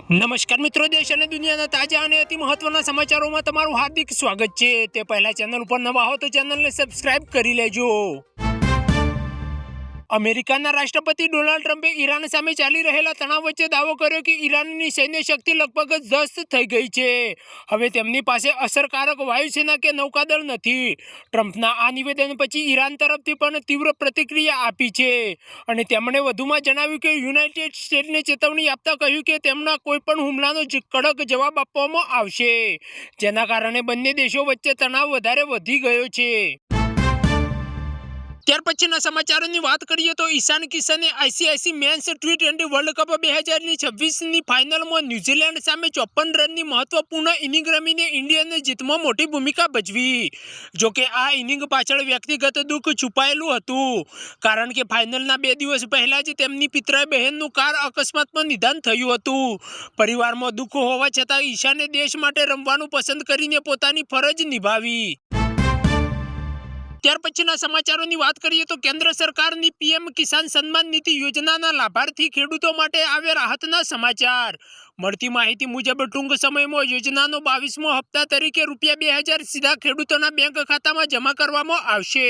નમસ્કાર મિત્રો, દેશ અને દુનિયાના તાજા અને અતિ મહત્વના સમાચારોમાં તમારું હાર્દિક સ્વાગત છે। તે પહેલા ચેનલ ઉપર નવા હો તો ચેનલને સબસ્ક્રાઇબ કરી લેજો। અમેરિકાના રાષ્ટ્રપતિ ડોનાલ્ડ ટ્રમ્પે ઈરાન સામે ચાલી રહેલા તણાવ વચ્ચે દાવો કર્યો કે ઈરાનની સૈન્ય શક્તિ લગભગ ધ્વસ્ત થઈ ગઈ છે। હવે તેમની પાસે અસરકારક વાયુસેના કે નૌકાદળ નથી। ટ્રમ્પના આ નિવેદન પછી ઈરાન તરફથી પણ તીવ્ર પ્રતિક્રિયા આપી છે અને તેમણે વધુમાં જણાવ્યું કે યુનાઇટેડ સ્ટેટ્સને ચેતવણી આપતા કહ્યું કે તેમના કોઈપણ હુમલાનો કડક જવાબ આપવામાં આવશે, જેના કારણે બંને દેશો વચ્ચે તણાવ વધારે વધી ગયો છે। ત્યાર પછીના સમાચારોની વાત કરીએ તો ઈશાન કિશને આઈસીઆઈસી મેન્સ ટી20 વર્લ્ડ કપ 2026ની ફાઇનલમાં ન્યૂઝીલેન્ડ સામે 54 રનની મહત્વપૂર્ણ ઇનિંગ રમીને ઇન્ડિયાની જીતમાં મોટી ભૂમિકા ભજવી। જોકે આ ઇનિંગ પાછળ વ્યક્તિગત દુઃખ છુપાયેલું હતું, કારણ કે ફાઇનલના 2 દિવસ પહેલા જ તેમની પિતરાઈ બહેનનું કાર અકસ્માતમાં નિધન થયું હતું। પરિવારમાં દુઃખ હોવા છતાં ઈશાને દેશ માટે રમવાનું પસંદ કરીને પોતાની ફરજ નિભાવી। ત્યાર પછીના સમાચારોની વાત કરીએ તો કેન્દ્ર સરકારની પીએમ કિસાન સન્માન નિધિ યોજનાના લાભાર્થી ખેડૂતો માટે આવ્યા રાહતના સમાચાર। મળતી માહિતી મુજબ ટૂંક સમયમાં યોજનાનો 22મો હપ્તા તરીકે ₹2000 સીધા ખેડૂતોના બેંક ખાતામાં જમા કરવામાં આવશે।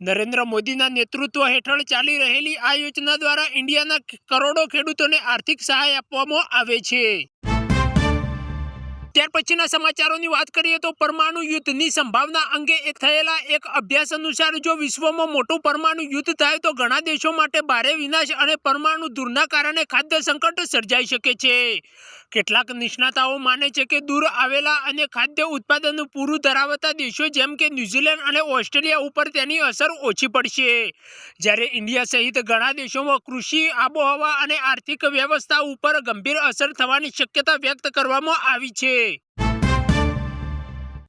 નરેન્દ્ર મોદીના નેતૃત્વ હેઠળ ચાલી રહેલી આ યોજના દ્વારા ઇન્ડિયાના કરોડો ખેડૂતોને આર્થિક સહાય આપવામાં આવે છે। ત્યાર પછીના સમાચારોની વાત કરીએ તો પરમાણુ યુદ્ધની સંભાવના અંગે થયેલા એક અભ્યાસ અનુસાર જો વિશ્વમાં મોટું પરમાણુ યુદ્ધ થાય તો ઘણા દેશો માટે ભારે વિનાશ અને પરમાણુ ધૂળના કારણે ખાદ્ય સંકટ સર્જાઈ શકે છે। કેટલાક નિષ્ણાતાઓ માને છે કે દૂર આવેલા અને ખાદ્ય ઉત્પાદન પૂરું ધરાવતા દેશો જેમ કે ન્યૂઝીલેન્ડ અને ઓસ્ટ્રેલિયા ઉપર તેની અસર ઓછી પડશે, જ્યારે ઇન્ડિયા સહિત ઘણા દેશોમાં કૃષિ, આબોહવા અને આર્થિક વ્યવસ્થા ઉપર ગંભીર અસર થવાની શક્યતા વ્યક્ત કરવામાં આવી છે।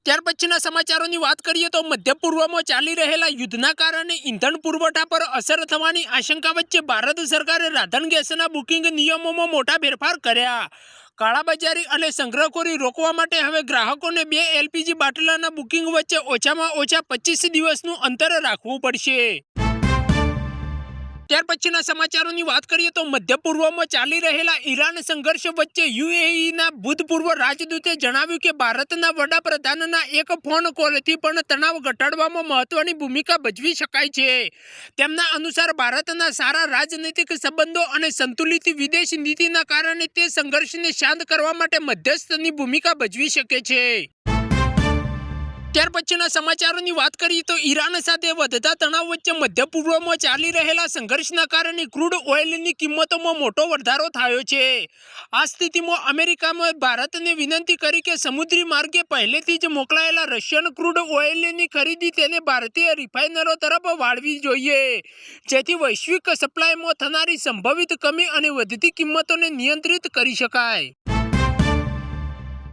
ત્યાર પછીના સમાચારોની વાત કરીએ તો મધ્ય પૂર્વમાં ચાલી રહેલા યુદ્ધના કારણે ઇંધણ પુરવઠા પર અસર થવાની આશંકા વચ્ચે ભારત સરકારે રાંધણ ગેસના બુકિંગ નિયમોમાં મોટા ફેરફાર કર્યા। કાળાબજારી અને સંગ્રહખોરી રોકવા માટે હવે ગ્રાહકોને 2 એલપીજી બાટલાના બુકિંગ વચ્ચે ઓછામાં ઓછા 25 દિવસનું અંતર રાખવું પડશે। ત્યાર પછીના સમાચારોની વાત કરીએ તો મધ્ય પૂર્વમાં ચાલી રહેલા ઈરાન સંઘર્ષ વચ્ચે યુએઈના ભૂતપૂર્વ રાજદૂતે જણાવ્યું કે ભારતના વડાપ્રધાનના એક ફોન કોલથી પણ તણાવ ઘટાડવામાં મહત્વની ભૂમિકા ભજવી શકાય છે। તેમના અનુસાર ભારતના સારા રાજનૈતિક સંબંધો અને સંતુલિત વિદેશ નીતિના કારણે તે સંઘર્ષને શાંત કરવા માટે મધ્યસ્થની ભૂમિકા ભજવી શકે છે। ત્યાર પછીના સમાચારોની વાત કરીએ તો ઈરાન સાથે વધતા તણાવ વચ્ચે મધ્ય પૂર્વમાં ચાલી રહેલા સંઘર્ષના કારણે ક્રૂડ ઓઇલની કિંમતોમાં મોટો વધારો થયો છે। આ સ્થિતિમાં અમેરિકામાં ભારતને વિનંતી કરી કે સમુદ્રી માર્ગે પહેલેથી જ મોકલાયેલા રશિયન ક્રૂડ ઓઇલની ખરીદી તેને ભારતીય રિફાઇનરો તરફ વાળવી જોઈએ, જેથી વૈશ્વિક સપ્લાયમાં થનારી સંભવિત કમી અને વધતી કિંમતોને નિયંત્રિત કરી શકાય।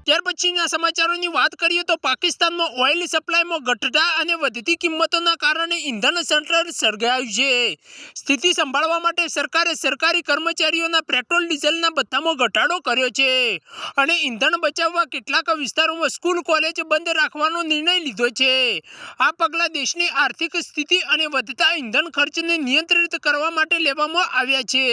ત્યાર પછીના સમાચારોની વાત કરીએ તો પાકિસ્તાનમાં ઓઇલ સપ્લાયમાં ઘટતા અને વધતી કિંમતોના કારણે ઇંધણ સંકટ સર્જાયું છે। સ્થિતિ સંભાળવા માટે સરકારે સરકારી કર્મચારીઓના પેટ્રોલ ડીઝલના ભથ્થામાં ઘટાડો કર્યો છે અને ઇંધણ બચાવવા કેટલાક વિસ્તારોમાં સ્કૂલ કોલેજ બંધ રાખવાનો નિર્ણય લીધો છે। આ પગલાં દેશની આર્થિક સ્થિતિ અને વધતા ઇંધણ ખર્ચને નિયંત્રિત કરવા માટે લેવામાં આવ્યા છે।